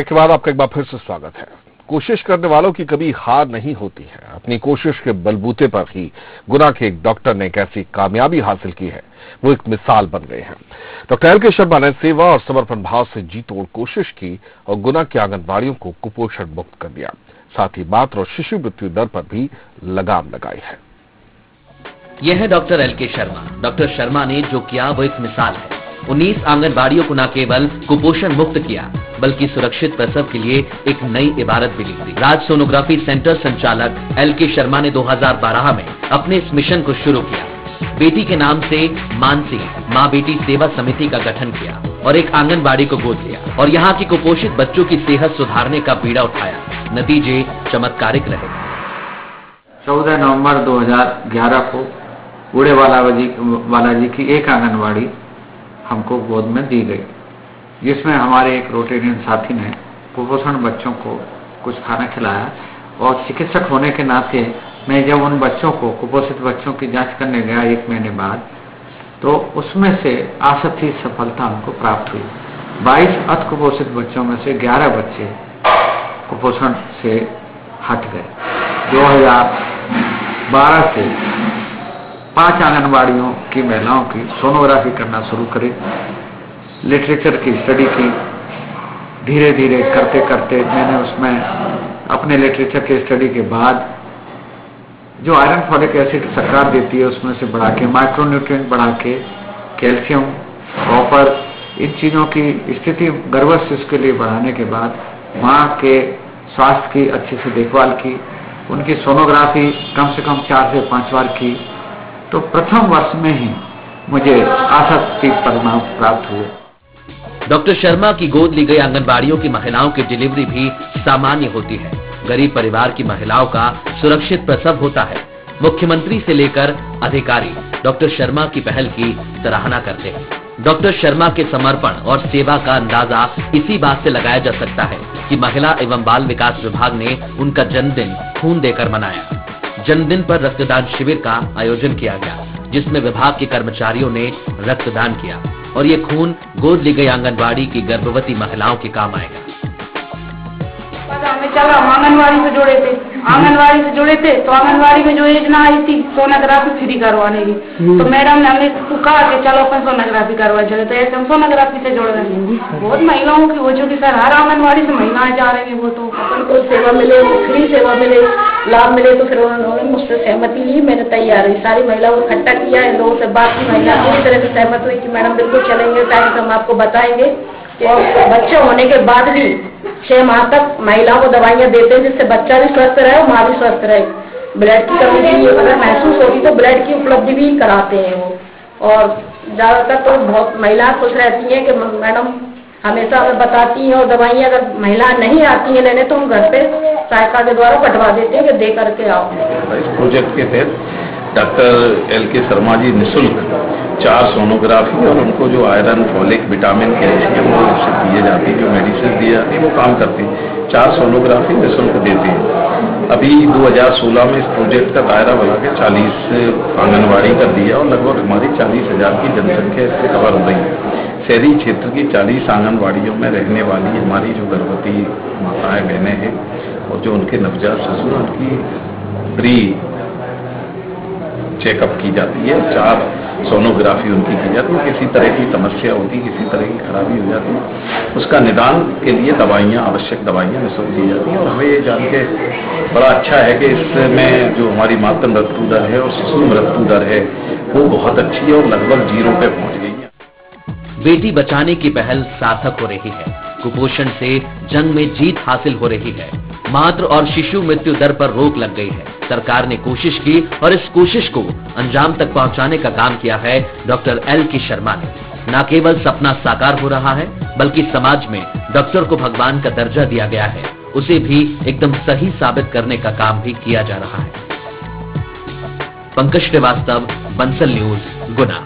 Break के बाद आपका एक बार फिर से स्वागत है। कोशिश करने वालों की कभी हार नहीं होती है। अपनी कोशिश के बलबूते पर ही गुना के एक डॉक्टर ने एक ऐसी कामयाबी हासिल की है, वो एक मिसाल बन गए हैं। डॉक्टर एल के शर्मा ने सेवा और समर्पण भाव से जी तोड़ कोशिश की और गुना के आंगनबाड़ियों को कुपोषण मुक्त कर दिया। साथ ही मातृ और शिशु मृत्यु दर पर भी लगाम लगाई है। यह है डॉक्टर एल के शर्मा। डॉक्टर शर्मा ने जो किया वो एक मिसाल है। 19 आंगनबाड़ियों को न केवल कुपोषण मुक्त किया बल्कि सुरक्षित प्रसव के लिए एक नई इबारत भी लिख दी। राज सोनोग्राफी सेंटर संचालक एल के शर्मा ने 2012 में अपने इस मिशन को शुरू किया। बेटी के नाम से मानसी माँ बेटी सेवा समिति का गठन किया और एक आंगनबाड़ी को गोद लिया और यहाँ की कुपोषित बच्चों की सेहत सुधारने का बीड़ा उठाया। नतीजे चमत्कारिक रहे। 14 नवंबर 2011 को बूढ़े बालाजी की एक आंगनबाड़ी हमको गोद में दी गई, जिसमें हमारे एक रोटेरियन साथी ने कुपोषण बच्चों को कुछ खाना खिलाया और चिकित्सक होने के नाते मैं जब उन बच्चों को कुपोषित बच्चों की जांच करने गया 1 महीने बाद, तो उसमें से आशातीत सफलता हमको प्राप्त हुई। 22 अति कुपोषित बच्चों में से 11 बच्चे कुपोषण से हट गए। 2012 से 5 आंगनबाड़ियों की महिलाओं की सोनोग्राफी करना शुरू करी। लिटरेचर की स्टडी की, धीरे धीरे करते करते मैंने उसमें अपने लिटरेचर के स्टडी के बाद जो आयरन फॉलिक एसिड सरकार देती है उसमें से बढ़ा के, माइक्रोन्यूट्रिएंट बढ़ा के, कैल्शियम, कॉपर, इन चीजों की स्थिति गर्भस्थ शिशु के लिए बढ़ाने के बाद माँ के स्वास्थ्य की अच्छे से देखभाल की, उनकी सोनोग्राफी कम से कम 4 से 5 बार की, तो प्रथम वर्ष में ही मुझे आशातीत परिणाम प्राप्त हुए। डॉक्टर शर्मा की गोद ली गई आंगनबाड़ियों की महिलाओं की डिलीवरी भी सामान्य होती है। गरीब परिवार की महिलाओं का सुरक्षित प्रसव होता है। मुख्यमंत्री से लेकर अधिकारी डॉक्टर शर्मा की पहल की सराहना करते हैं। डॉक्टर शर्मा के समर्पण और सेवा का अंदाजा इसी बात से लगाया जा सकता है कि महिला एवं बाल विकास विभाग ने उनका जन्मदिन खून देकर मनाया। जन्मदिन पर रक्तदान शिविर का आयोजन किया गया, जिसमें विभाग के कर्मचारियों ने रक्तदान किया और ये खून गोद ली गई आंगनबाड़ी की गर्भवती महिलाओं के काम आएगा। हमें चला आंगनबाड़ी से जुड़े थे तो आंगनबाड़ी में जो योजना आई थी सोनोग्राफी फ्री करवाने की, तो मैडम ने हमें कहा कि चलो अपन सोनोग्राफी करवा चले, तो ऐसे हम सोनोग्राफी से जुड़ गए। बहुत महिलाओं की हो चुकी सर, हर आंगनबाड़ी से महिलाएं जा रही है। वो तो अपन को सेवा मिले, फ्री सेवा मिले, लाभ मिले, तो फिर उन्होंने मुझसे सहमति ली। मैंने तैयार है, सारी महिलाओं को इकट्ठा किया है, लोगों से बात की, महिला पूरी तरह से सहमत हुई कि मैडम बिल्कुल चलेंगे, टाइम से हम आपको बताएंगे। और बच्चे होने के बाद भी 6 माह तक महिलाओं को दवाइयां देते हैं, जिससे बच्चा भी स्वस्थ रहे और माँ भी स्वस्थ रहे। ब्लड की कमी भी अगर महसूस होगी तो ब्लड की उपलब्धि भी कराते हैं वो। और ज्यादातर तो बहुत महिलाएं खुश रहती हैं कि मैडम हमेशा हमें बताती हैं, और दवाइयां अगर महिला नहीं आती हैं लेने तो हम घर पे सहायता के द्वारा कटवा देते हैं कि दे करके आओ। इस प्रोजेक्ट के तहत डॉक्टर एल के शर्मा जी निःशुल्क 4 सोनोग्राफी और उनको जो आयरन, फॉलिक, विटामिन, कैल्शियम वो उससे दिए जाती है, जो मेडिसिन दी जाती है वो काम करती है। 4 सोनोग्राफी निःशुल्क देती है। अभी 2016 में इस प्रोजेक्ट का दायरा बढ़ा के 40 आंगनबाड़ी कर दिया और लगभग हमारी 40,000 की जनसंख्या इससे कवर हो रही है। शहरी क्षेत्र की 40 आंगनबाड़ियों में रहने वाली हमारी जो गर्भवती माताएं बहनें हैं और जो उनके नवजात शिशु उनकी प्री चेकअप की जाती है। 4 सोनोग्राफी उनकी की जाती है। किसी तरह की समस्या होती, किसी तरह की खराबी हो जाती है, उसका निदान के लिए दवाइयाँ, आवश्यक दवाइयाँ निःशुल्क दी जाती हैं। और हमें ये जान के बड़ा अच्छा है कि इसमें जो हमारी मातृ मृत्यु दर है और शिशु मृत्यु दर है वो बहुत अच्छी है और लगभग 0 पे पहुँच गई है। बेटी बचाने की पहल सार्थक हो रही है। कुपोषण से जंग में जीत हासिल हो रही है। मातृ और शिशु मृत्यु दर पर रोक लग गई है। सरकार ने कोशिश की और इस कोशिश को अंजाम तक पहुंचाने का काम किया है डॉक्टर एल के शर्मा ने। न केवल सपना साकार हो रहा है बल्कि समाज में डॉक्टर को भगवान का दर्जा दिया गया है, उसे भी एकदम सही साबित करने का काम भी किया जा रहा है। पंकज श्रीवास्तव, बंसल न्यूज, गुना।